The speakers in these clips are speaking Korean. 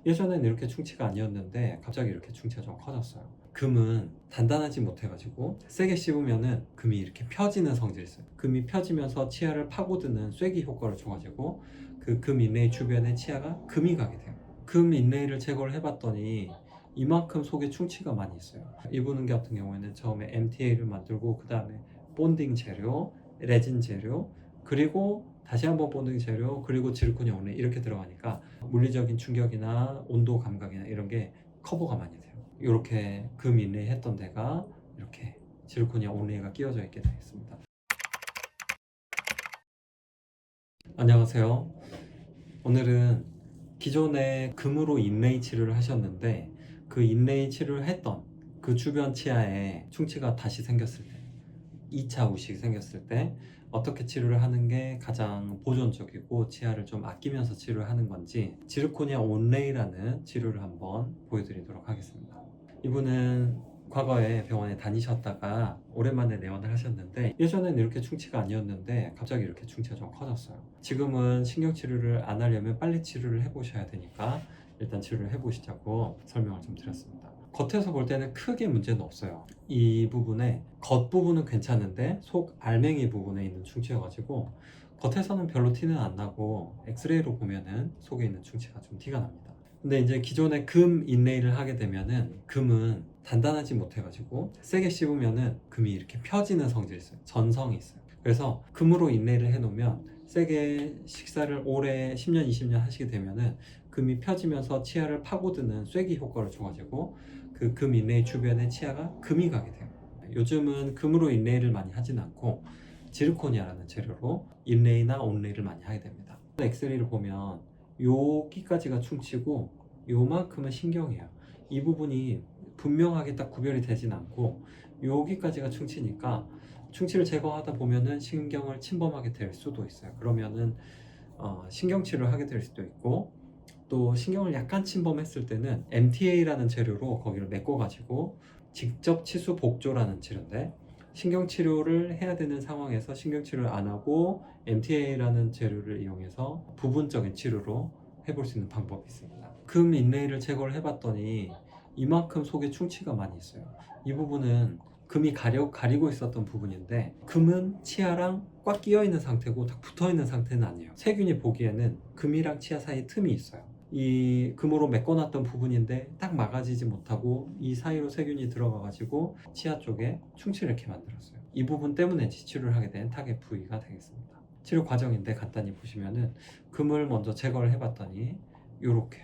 예전에는 이렇게 충치가 아니었는데 갑자기 이렇게 충치가 좀 커졌어요. 금은 단단하지 못해가지고 세게 씹으면은 금이 이렇게 펴지는 성질이 있어요. 금이 펴지면서 치아를 파고드는 쐐기 효과를 줘가지고 그 금 인레이 주변에 치아가 금이 가게 돼요. 금 인레이를 제거를 해봤더니 이만큼 속에 충치가 많이 있어요. 이분 같은 경우에는 처음에 MTA를 만들고 그 다음에 본딩 재료, 레진 재료, 그리고 다시 한번 본딩 재료, 그리고 지르코니아 온레이 이렇게 들어가니까 물리적인 충격이나 온도 감각이나 이런 게 커버가 많이 돼요. 이렇게 금 인레이 했던 데가 이렇게 지르코니아 온레이가 끼워져 있게 되겠습니다. 안녕하세요. 오늘은 기존에 금으로 인레이 치료를 하셨는데 그 인레이 치료를 했던 그 주변 치아에 충치가 다시 생겼을 때 2차 우식이 생겼을 때 어떻게 치료를 하는 게 가장 보존적이고 치아를 좀 아끼면서 치료를 하는 건지 지르코니아 온레이라는 치료를 한번 보여드리도록 하겠습니다. 이분은 과거에 병원에 다니셨다가 오랜만에 내원을 하셨는데 예전에는 이렇게 충치가 아니었는데 갑자기 이렇게 충치가 좀 커졌어요. 지금은 신경치료를 안 하려면 빨리 치료를 해보셔야 되니까 일단 치료를 해보시자고 설명을 좀 드렸습니다. 겉에서 볼 때는 크게 문제는 없어요. 이 부분에 겉부분은 괜찮은데 속 알맹이 부분에 있는 충치여가지고 겉에서는 별로 티는 안 나고 엑스레이로 보면은 속에 있는 충치가 좀 티가 납니다. 근데 이제 기존에 금 인레이를 하게 되면은 금은 단단하지 못해가지고 세게 씹으면은 금이 이렇게 펴지는 성질이 있어요. 전성이 있어요. 그래서 금으로 인레이를 해놓으면 세게 식사를 오래 10년, 20년 하시게 되면은 금이 펴지면서 치아를 파고드는 쐐기 효과를 줘가지고 그 금 인레이 주변에 치아가 금이 가게 돼요. 요즘은 금으로 인레이를 많이 하진 않고 지르코니아라는 재료로 인레이나 온레이를 많이 하게 됩니다. 엑스레이를 보면 여기까지가 충치고 요만큼은 신경이에요. 이 부분이 분명하게 딱 구별이 되진 않고 여기까지가 충치니까 충치를 제거하다 보면은 신경을 침범하게 될 수도 있어요. 그러면은 신경치료를 하게 될 수도 있고 또 신경을 약간 침범했을 때는 MTA라는 재료로 거기를 메꿔가지고 직접 치수 복조라는 치료인데 신경치료를 해야 되는 상황에서 신경치료를 안 하고 MTA라는 재료를 이용해서 부분적인 치료로 해볼 수 있는 방법이 있습니다. 금 인레이를 제거를 해봤더니 이만큼 속에 충치가 많이 있어요. 이 부분은 금이 가리고 있었던 부분인데 금은 치아랑 꽉 끼어 있는 상태고 딱 붙어 있는 상태는 아니에요. 세균이 보기에는 금이랑 치아 사이 틈이 있어요. 이 금으로 메꿔놨던 부분인데 딱 막아지지 못하고 이 사이로 세균이 들어가 가지고 치아 쪽에 충치를 이렇게 만들었어요. 이 부분 때문에 치료를 하게 된 타겟 부위가 되겠습니다. 치료 과정인데 간단히 보시면은 금을 먼저 제거를 해봤더니 이렇게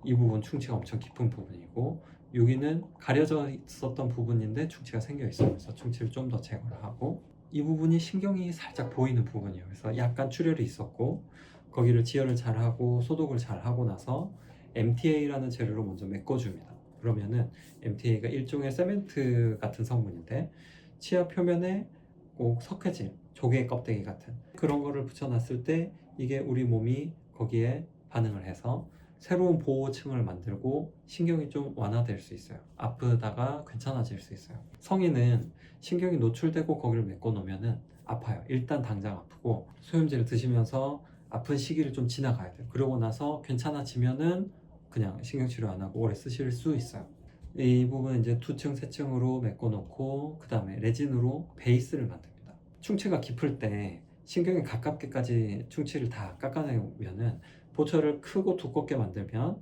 이 부분 충치가 엄청 깊은 부분이고 여기는 가려져 있었던 부분인데 충치가 생겨 있으면서 충치를 좀 더 제거를 하고 이 부분이 신경이 살짝 보이는 부분이에요. 그래서 약간 출혈이 있었고 거기를 지혈을 잘 하고 소독을 잘 하고 나서 MTA라는 재료로 먼저 메꿔줍니다. 그러면은 MTA가 일종의 세멘트 같은 성분인데 치아 표면에 꼭 석회질, 조개 껍데기 같은 그런 거를 붙여놨을 때 이게 우리 몸이 거기에 반응을 해서 새로운 보호층을 만들고 신경이 좀 완화될 수 있어요. 아프다가 괜찮아질 수 있어요. 성인은 신경이 노출되고 거기를 메꿔 놓으면은 아파요. 일단 당장 아프고 소염제를 드시면서 아픈 시기를 좀 지나가야 돼요. 그러고 나서 괜찮아지면은 그냥 신경치료 안 하고 오래 쓰실 수 있어요. 이 부분은 이제 2층, 3층으로 메꿔 놓고 그 다음에 레진으로 베이스를 만듭니다. 충치가 깊을 때 신경에 가깝게까지 충치를 다 깎아내면은 보철을 크고 두껍게 만들면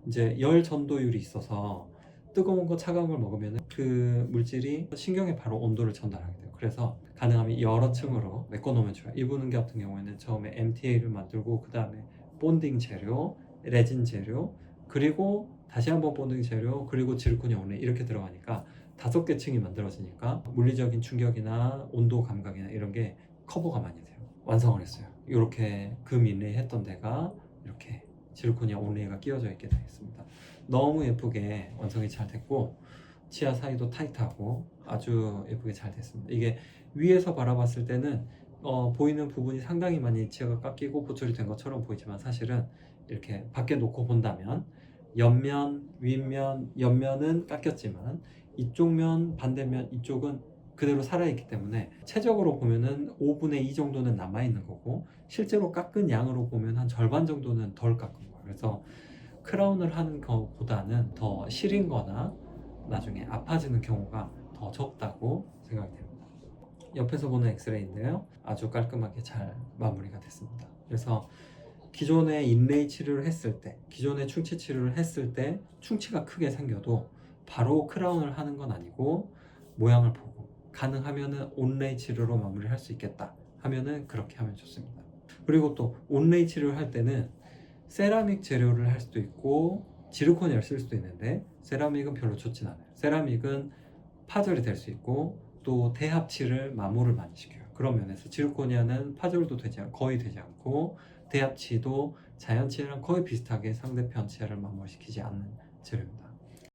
이제 열 전도율이 있어서 뜨거운 거 차가운 걸 먹으면 그 물질이 신경에 바로 온도를 전달하게 돼요. 그래서 가능하면 여러 층으로 메꿔 놓으면 좋아요. 이분 같은 경우에는 처음에 MTA를 만들고 그 다음에 본딩 재료, 레진 재료, 그리고 다시 한번 본딩 재료, 그리고 지르코니아 온레이 이렇게 들어가니까 5개 층이 만들어지니까 물리적인 충격이나 온도 감각이나 이런 게 커버가 많이 돼요. 완성을 했어요. 이렇게 금 인레이 했던 데가 이렇게 지르코니아 온레이가 끼워져 있게 되겠습니다. 너무 예쁘게 완성이 잘 됐고 치아 사이도 타이트하고 아주 예쁘게 잘 됐습니다. 이게 위에서 바라봤을 때는 보이는 부분이 상당히 많이 치아가 깎이고 보철이 된 것처럼 보이지만 사실은 이렇게 밖에 놓고 본다면 옆면, 윗면, 옆면은 깎였지만 이쪽 면, 반대면 이쪽은 그대로 살아있기 때문에 최적으로 보면은 5분의 2 정도는 남아있는 거고 실제로 깎은 양으로 보면 한 절반 정도는 덜 깎은 거예요. 그래서 크라운을 하는 것보다는 더 시린 거나 나중에 아파지는 경우가 더 적다고 생각이 됩니다. 옆에서 보는 엑스레이인데요. 아주 깔끔하게 잘 마무리가 됐습니다. 그래서 기존에 인레이 치료를 했을 때, 기존에 충치 치료를 했을 때 충치가 크게 생겨도 바로 크라운을 하는 건 아니고 모양을 보고 가능하면은 온레이 치료로 마무리할 수 있겠다 하면은 그렇게 하면 좋습니다. 그리고 또 온레이 치료를 할 때는 세라믹 재료를 할 수도 있고 지르코니아를 쓸 수도 있는데 세라믹은 별로 좋진 않아요. 세라믹은 파절이 될 수 있고 또 대합치를 마모를 많이 시켜요. 그런 면에서 지르코니아는 파절도 거의 되지 않고 대합치도 자연 치아랑 거의 비슷하게 상대편 치아를 마모시키지 않는 재료입니다.